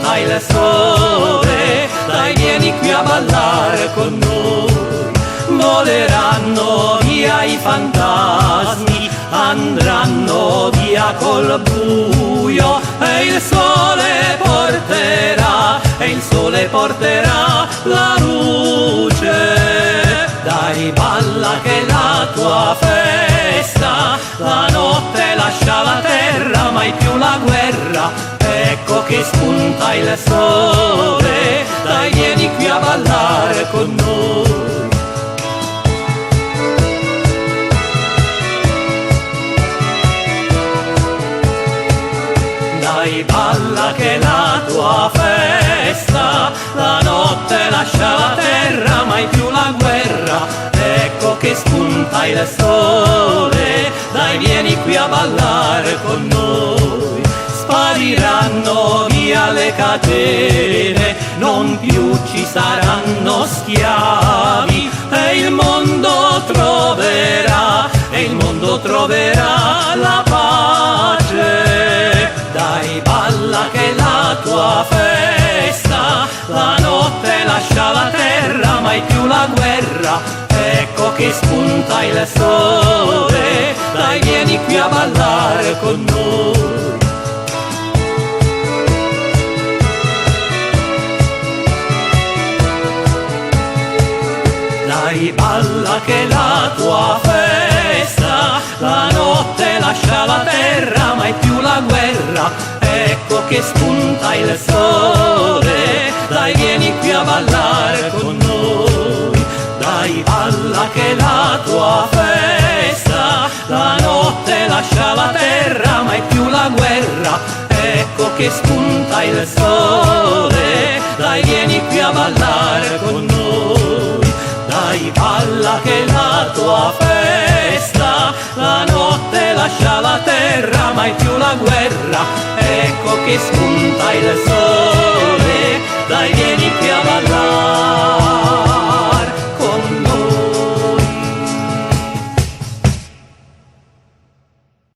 spunta il sole, dai vieni qui a ballare con noi. Voleranno via i fantasmi, andranno via col buio, e il sole porterà, e il sole porterà la luce. Dai balla che è la tua festa, la notte lascia la terra, mai più la guerra, ecco che spunta il sole, dai vieni qui a ballare con noi. Dai balla che è la tua festa, la notte lascia la terra, mai più la guerra, ecco che spunta il sole, dai vieni qui a ballare con noi. Spariranno via le catene, non più ci saranno schiavi, e il mondo troverà, e il mondo troverà la pace. Dai balla che è la tua festa, la notte lascia la terra, mai più la guerra, ecco che spunta il sole, dai vieni qui a ballare con noi. Dai balla che è la tua festa, la notte lascia la terra, mai più la guerra, ecco che spunta il sole, dai vieni qui a ballare con noi. Dai balla che è la tua festa, la notte lascia la terra, mai più la guerra, ecco che spunta il sole, dai vieni qui a ballare con noi. Dai balla che è la tua festa, la notte lascia la terra, mai più la guerra, ecco che spunta il sole, dai vieni